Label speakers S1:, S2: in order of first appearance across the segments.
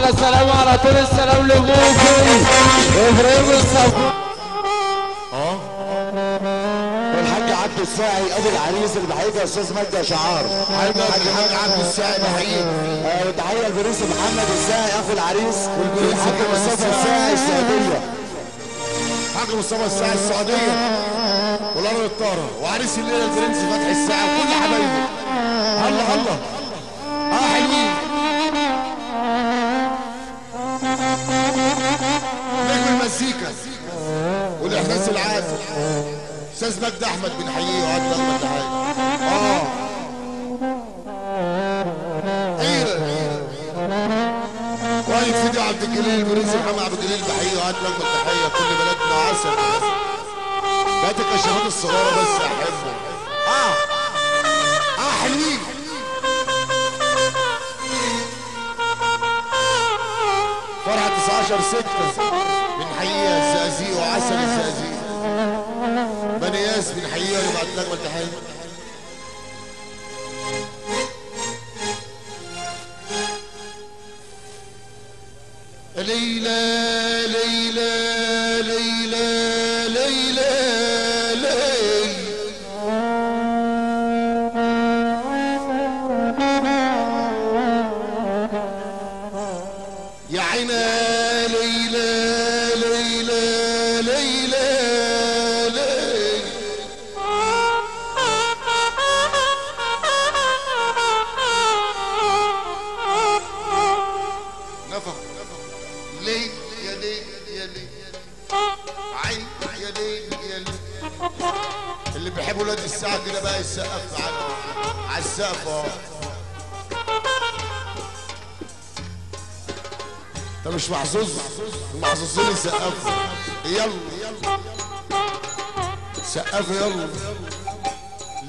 S1: احلى سلام على طول السلام لابوكي ابراهيم الصفوي.
S2: والحاج عبد الساعي ابو العريس اللي بحييك يا استاذ مجدي شعار.
S3: حاج عبد الساعي بحييك.
S2: وتحيه لبرنس محمد الساعي اخو العريس والحاج مصطفى الساعي السعوديه.
S3: حاج مصطفى الساعي السعوديه والارض الطاره وعريس الليله البرنس فتحي الساعي وكل حبايبه. الله الله حلوين. نجم المزيكا والاحساس العام استاذ مجدي احمد بنحييه وعد احمد تحيه. وايد فيديو عبد الجليل البرنس محمد عبد الجليل بحييه وعد احمد تحيه. كل بلدنا عسل بقت الكشافات الصغيره بس احبه. حلوين. فرحه 19/6 بنحييها الزقازيق وعسل الزقازيق. بني ياس بنحييها وبعد لك تحيه. ليلى ليلى ليلى ليلى ليلى يا عينا ليلى ليلى ليلى ليلى نفخ ليل يا ليل يا ليل عين يا ليل يا ليل. اللي بيحبوا ولاد الساعة كده بقى يسقف على السقف. انت مش محظوظ؟ المحظوظين يسقفوا. يلا سقفوا يلا.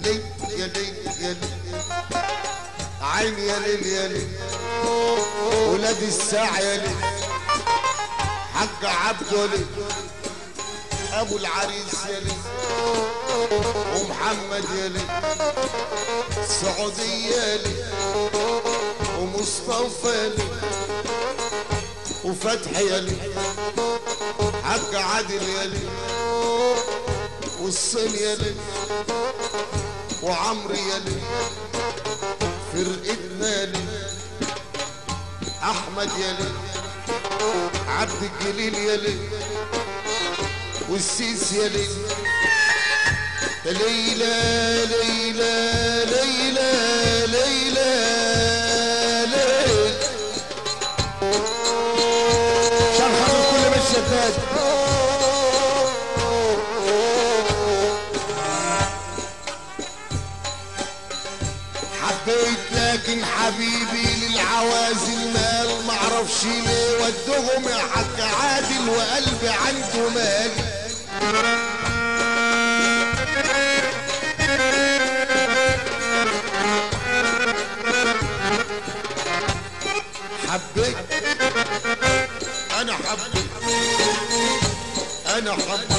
S3: ليل يا ليل يا ليل عين يا ليل يا ليل ولاد الساعة يا ليل. حاج عبده ليل ابو العريس يا ليل ومحمد يا ليل السعودية يا ليل ومصطفى يا ليل وفتحي يا ليل حاج عادل يا ليل والصين يا ليل وعمرو يا ليل فرقتنا يا ليل احمد يا ليل عبد الجليل يا ليل والسيس يا ليل. ليلى ليلى ليلى ليلى ليلى شرحة من كل من الشتات. حبيت لكن حبيبي للعوازل مال معرفش ليه ودهم يا حاج عادل وقلبي عنده مال. حبيت انا حبيت انا حبيت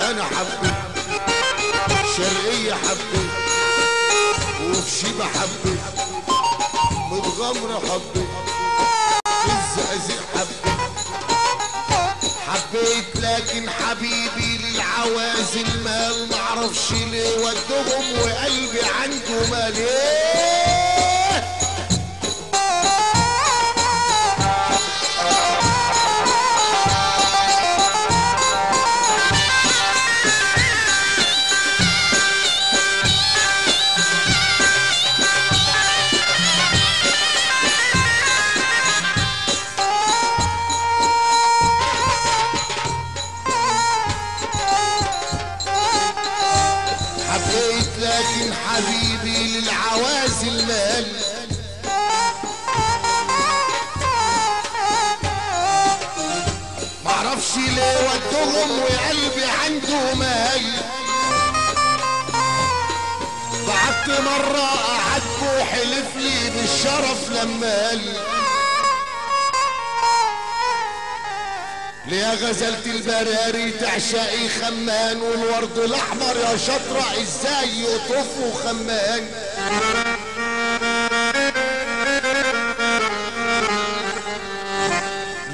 S3: انا حبيت شرقية حبيت وفي شيبة حبيت متغمرة حبيت في الزقازيق حبيت. حبيت لكن حبيبي للعوازل مال معرفش ليه ودهم وقلبي عنده مال. حبيت لكن حبيبي للعوازل مال معرفش ليه ودهم وقلبي عنده مال. بعت مرة قعدت وحلف لي بالشرف لما قال ليه غزلة البراري تعشقي خمان والورد الاحمر يا شطرة ازاي يقطفوا خمان.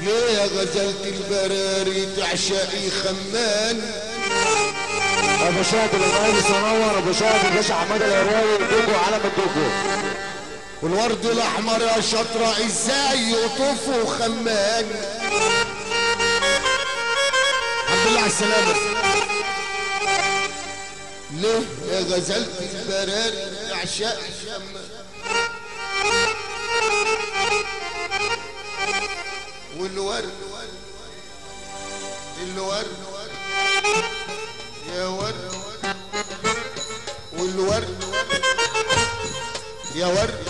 S3: ليه غزلة البراري تعشقي خمان.
S2: ابو شاد الغالي صنور، ابو شاد الباشا حماد العراوي، دوجو علم الدوجو.
S3: والورد الاحمر يا شطرة ازاي يقطفوا خمان. الحمد لله على السلامة. ليه يا غزلة البراري تعشقي خمان. والورد الورد يا ورد والورد يا ورد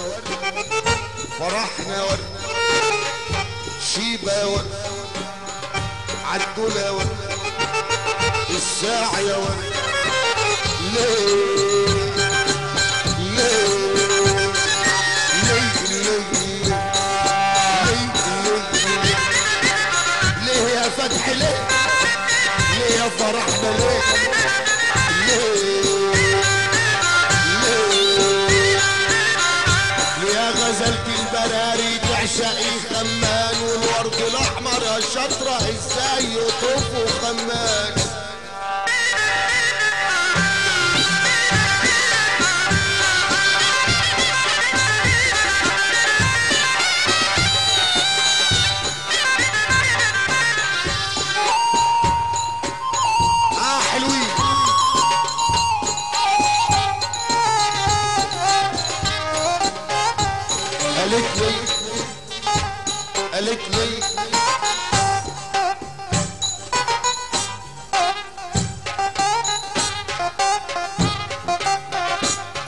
S3: فرحنا يا ورد شيبة يا ورد عدونا يا ورد الساعة يا ورد. ليه ليه ليه ليه ليه يا فتح ليه ليه يا فرحنا ليه ليه يا غزلة البراري تعشقي خمان والورد الاحمر يا شطرة ازاي يطوفوا خمان.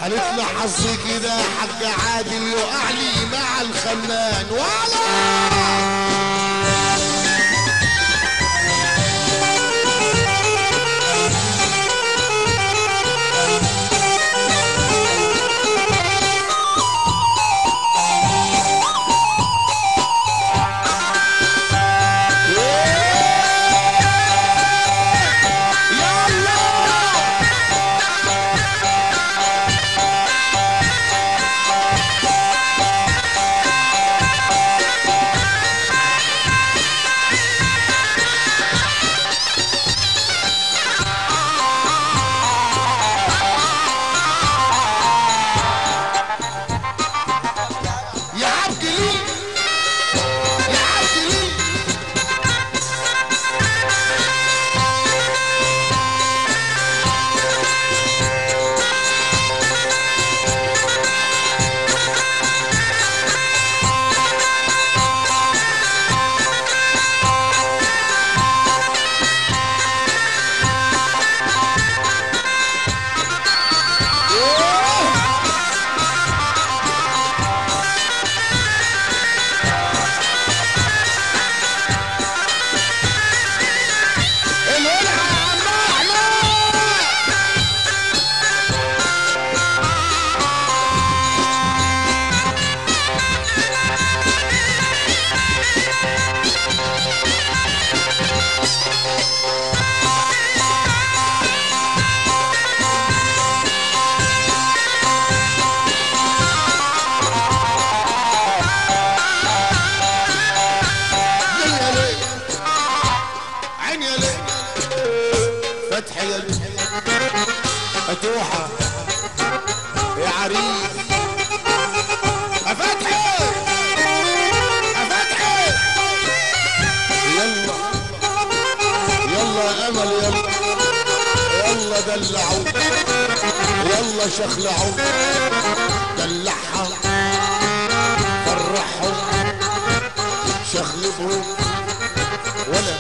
S3: قالت لي حظي كده حاج عادل يقع لي مع الخنان ولا فتوحة يا عريس يا فتحي يا فتحي يلا يلا يا امل يلا يلا دلعوا يلا شخلعوا دلعها فرحهم شخلبهم ولا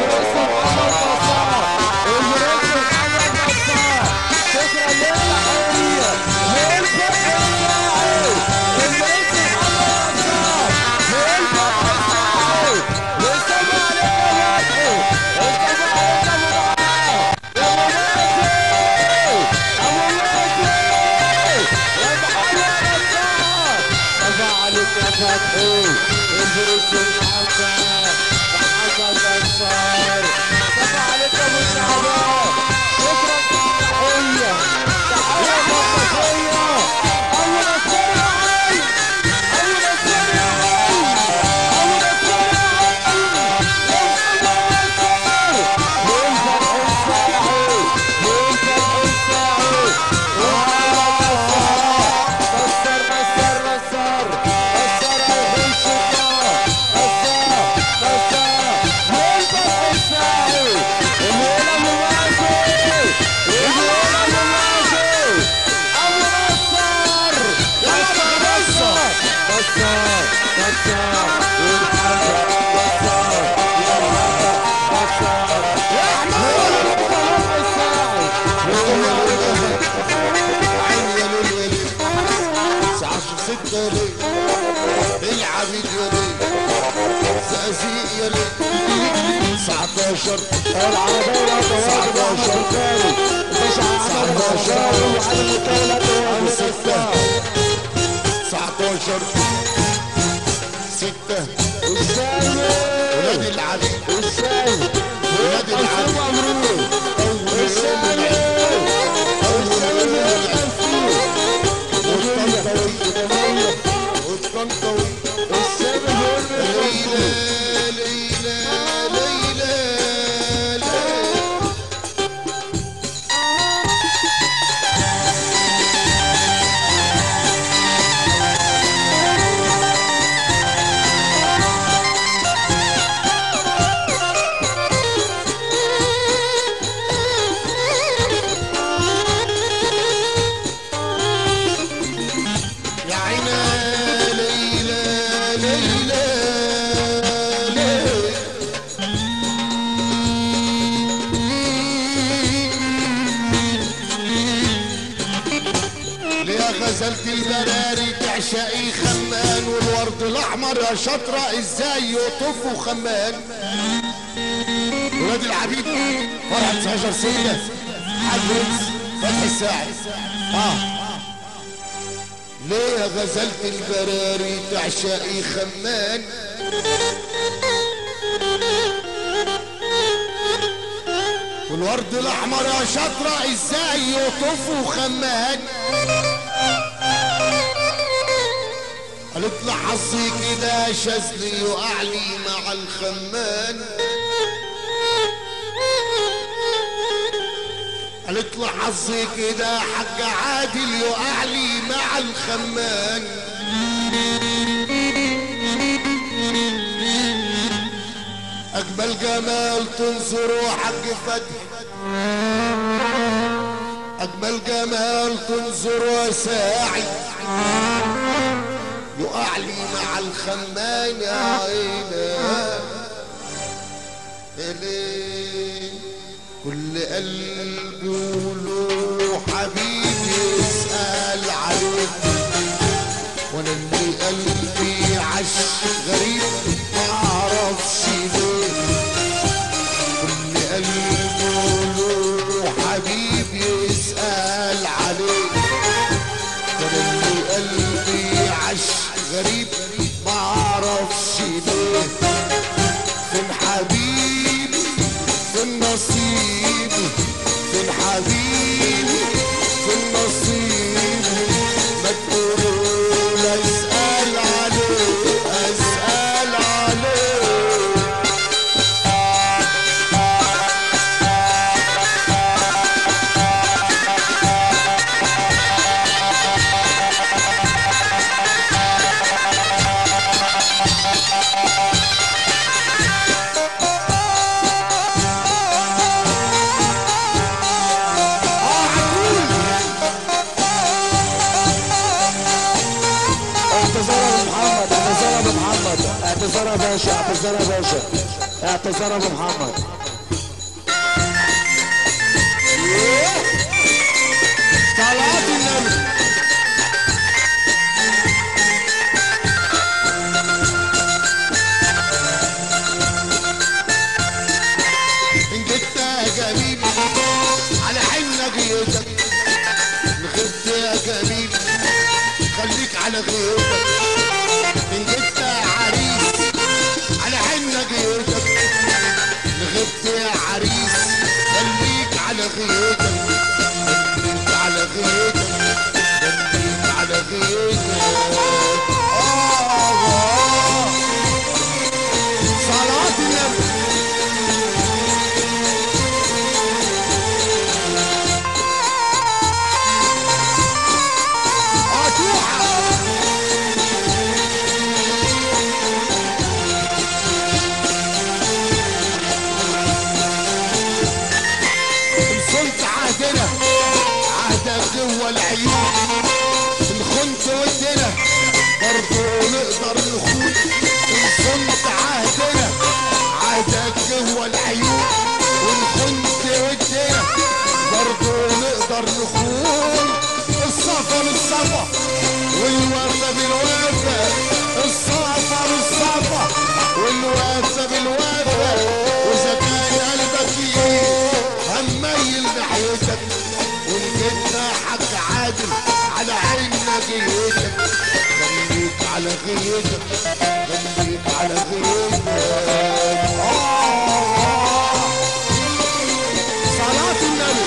S2: Let's go.
S1: فتحي الفلوس المحمد محمد نصار. طبعا عليك يا ابو الشعبان. شكرا تحيه تحيه منطقيه. ابو نصار يا عين ابو نصار يا عين ابو نصار يا عين يا نصار. والفتح الساعي والفتح الساعي نصر نصر نصر نصر هيحل الشيطان نصر نصر والفتح الساعي. الليله ابو ماشي الليله ابو ماشي ابو نصر يا ابو نصر نصر نصر والفتح نصر يا نصر يا احمد الفتح الساعي.
S3: عين يا لول يا ليل 19 6 ليل العبيد يا ليل زقازيق يا ليل 19
S1: العربية تواجد احمد الكاري الباشا عمر العشاوي وعلم الدولة تواجد
S3: 19 6
S1: الشايب
S3: ولاد العبيد
S1: الشايب
S3: ولاد العبيد
S1: مبروك الشايب
S3: والطنطاوي
S1: الشايب هو
S3: ليلى ليلى ليلى يا عينا ليلى ليلى ليلى. ليه غزلت البراري تعشقي خمان والورد الاحمر يا شطره ازاي يطفوا خمان. ولاد العبيد فرحة 19 سنة حاج برنس فتح الساعي. ليه غزلت البراري تعشقي خمان والورد الاحمر يا شطره ازاي يطفوا خمان. قالت لي حظي كده شاذلي يقع لي مع الخمان. قالت له حظي كده حاج عادل يقع لي مع الخمان. اجمل جمال تنظره حاج فتحي اجمل جمال تنظره ساعي يقع لي مع الخمان يا عيني. كل قلبي وله حبيبي يسأل عليك وانا اللي قلبي عاش غريب معرفش ليه. كل قلبي وله حبيبي يسأل عليك وانا اللي قلبي عاش غريب معرفش ليه. فين حبيبي فين نصيبي فين حبيبي فين نصيبي ما تقولوا لا اسأل عليه اسأل عليه.
S1: اعتذار يا باشا اعتذار يا باشا اعتذار يا ابو محمد.
S3: صلاة النبي ان جيت يا جميل على حين غيرتك نخفت يا جميل خليك على غيرتك. بالصفا والوفا بالوفا، الصفا بالصفا والوفا بالوفا، واذا كان قلبك هميل ناحيتك ونجدنا حق عادل على عيننا جيتك، خليك على غيتك خليك على غيتك. صلاة النبي.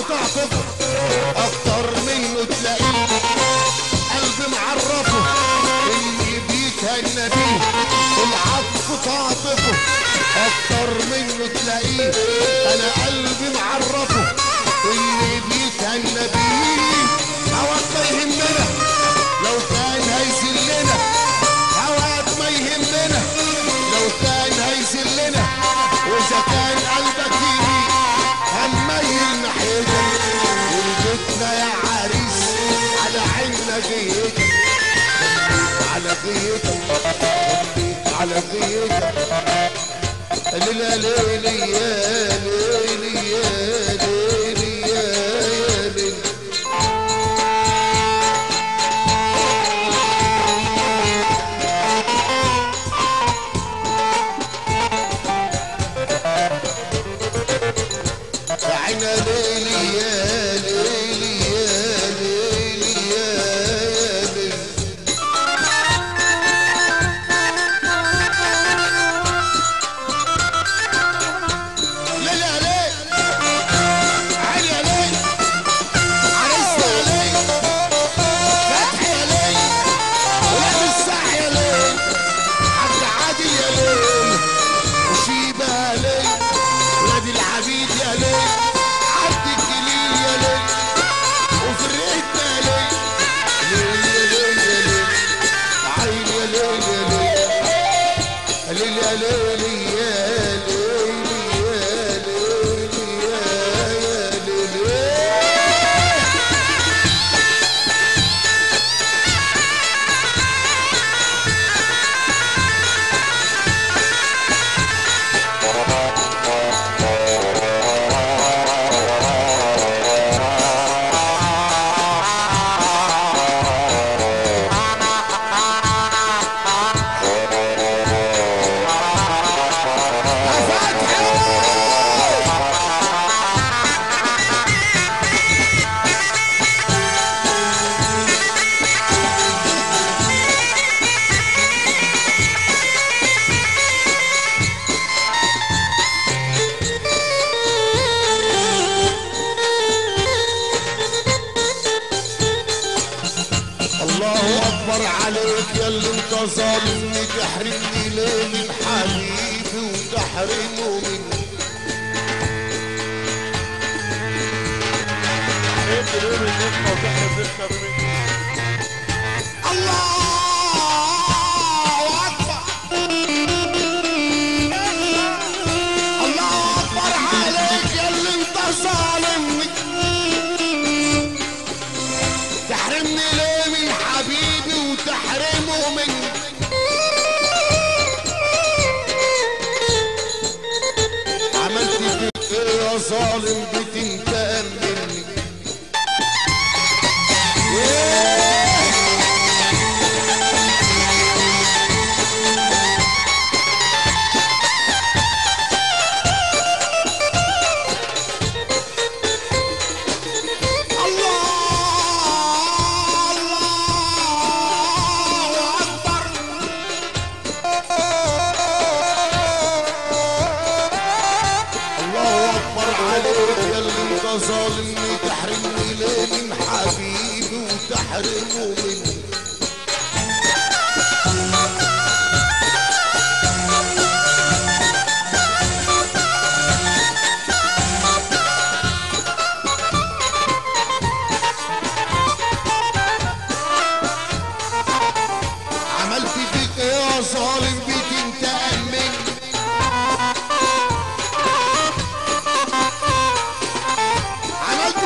S3: تعطف اكتر منه تلاقيه، قلب معرفه اللي بيتهنى بيه، العطف تعطفه اكتر منه تلاقيه، انا قلبي معرفه اللي بيتهنى بيه. هواك ما يهمنا لو كان هيذلنا، هواك ما يهمنا لو كان هيذلنا، واذا كان قلبك يمين هميل ناحيتك ولجتنا يا عريس على عيننا جيتك، على غيتك على غيتك. ليلى ليلي يا ليلي يا ليلي يا ليلي. عينا ليلي يا ليلي يا ليلي يا ليلي. ليلي يا ليل عيني يا ليل عريسنا يا ليل فتحي يا ليل ولاد الساح يا ليل حاج عادل يا ليل وشيبة يا ليل ولاد العبيد يا ليل عبد الجليل يا ليل وفرقتنا يا ليل. ليل يا ليل يا ليل عين يا ليل يا ليل ليل يا ليل يا ليل يا ليل يا ليل. الله اكبر عليك يا اللي انت ظالمني، تحرمني ليه من حبيبي وتحرمه مني. الله اكبر الله اكبر عليك يا اللي انت ظالمني، تحرمني ليه من حبيبي وتحرمه مني. عملت فيك ايه يا ظالم بتنتقم مني؟ ظالمني تحرمني ليه من حبيبي وتحرمه مني. عملت فيك ايه يا ظالم بتنتقم مني؟ عملت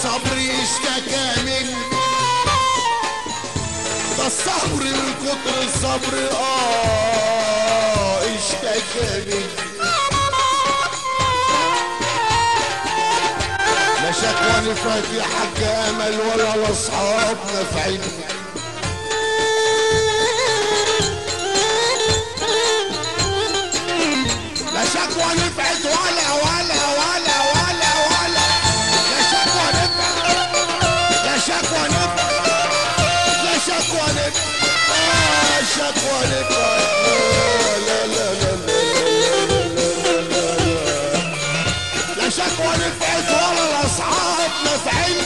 S3: صبري اشتكى مني، ده الصبر من كتر الصبر اشتكى مني. لا شكوى نفعت يا حاج امل ولا الاصحاب نفعني. لا شكوى نفعت ولا ولا ولا ولا ولا. لا شكوى نفعت، لا شكوى نفعت، لا شكوى نفعت، شكوى نفعت. لا لا لا لا شكوى نفعت ولا الاصحاب نفعين.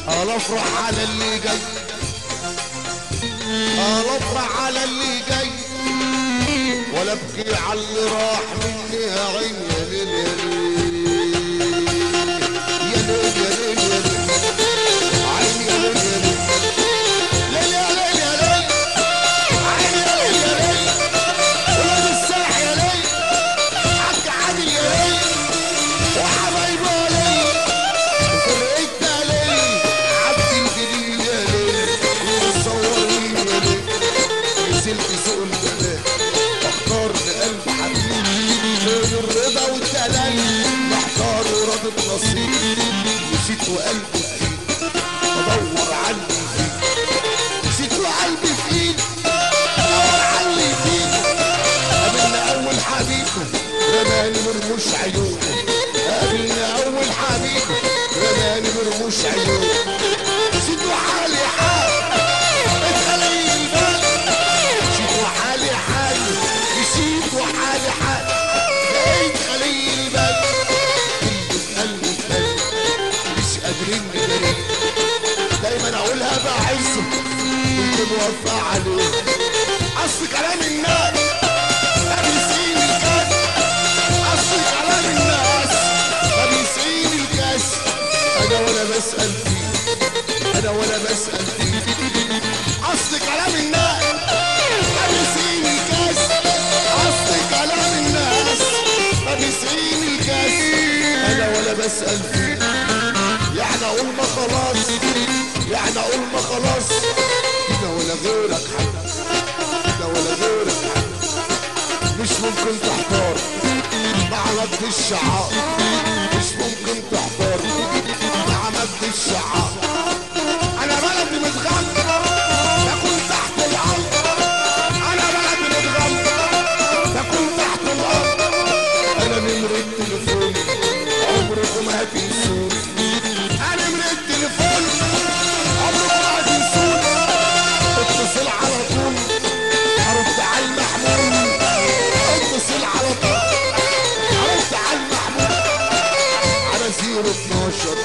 S3: انا افرح على اللي جاي، انا افرح على اللي جاي، ولا ابكي على اللي راح مني يا عين. يا ليل يا ليل يا ليل يا ليل عين. يا ليل يا ليل ليل يا ليل يا ليل عين. يا ليل يا ليل ولاد الساح يا ليل، حاج عادل يا ليل وحبايبه يا ليل وفرقتنا يا ليل، عبد الجليل يا ليل ومصورين يا ليل. نزلت سوق الجمال محتار بقلب حبيبي بين الرضا والدلال، محتار ورضت نصيبي نسيت وقلبي في ايدي بدور عني فيك، نسيت وقلبي في ايدي بدور عني فيك. قابلنا اول حبيب رماني مرموش عيونه، قابلنا اول حبيب رماني مرموش عيونه. نسيت وحالي حال اتخلي البال، نسيت وحالي حال، نسيت وحالي حال، لقيت خلي البال. قلبي في قلبي مش قادرين نداري، دايما اقولها بعزه كنت موفق عليه. اصل كلام الناس ما بيسقيني الكاس، اصل كلام الناس ما بيسقيني الكاس. انا ولا بسأل فيه، انا ولا بسأل فيه. اصل كلام الناس ما بيسقيني الكاس، اصل كلام الناس ما بيسقيني الكاس. انا ولا بسأل فيه، يعني اقول ما خلاص، يعني اقول ما خلاص. كده ولا غيرك حد، كده ولا غيرك حد. مش ممكن تحتار مع مجد الشعار، مش ممكن تحتار مع مجد الشعار. انا بلدي متغمر بكون تحت الارض، انا بلدي متغمر بكون تحت الارض. انا نمرة التليفون عمركم ما هتنسوني، انا نمرة التليفون عمركم ما هتنسوني. اتصل على طول ارد على المحمول، اتصل على طول ارد على المحمول على 012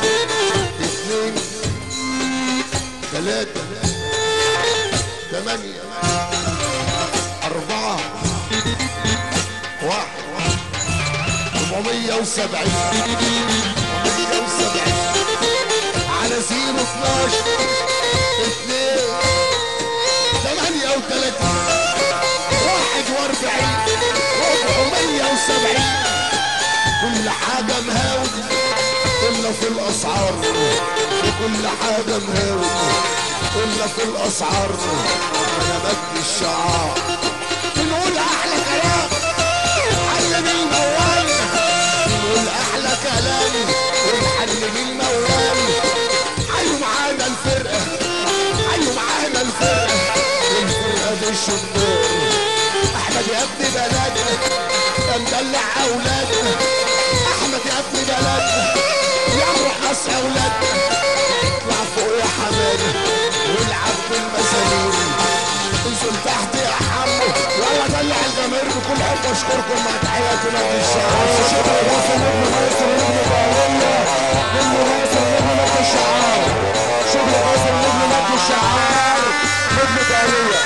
S3: 2 3 8 4 1 470 470 على 012 2 38 41 470. كل حاجة مهاوي إلا في الأسعار، وكل حاجة مهاوي إلا في الأسعار. أنا مجد الشعار بنقول أحلى كلام علم الموال، بنقول أحلى كلام ونحلم الموال. حيوا معانا الفرقة، حيوا معانا الفرقة، الفرقة دي الشطار. أحمد يا ابن بلدنا ده مدلع أولادنا، أحمد يا ابن بلدنا يا روح ناس أولادنا. اطلع فوق يا حمادة والعب بالمسامير، انزل تحت يا حمو يلا دلع الجماهير بكل حب. اشكركم مع تحياتنا للشعب.
S1: شكرا لكم ابن مصر ابن باهية ابن مصر ابن مجد الشعار. شكرا لكم ابن مجد الشعار ابن باهية.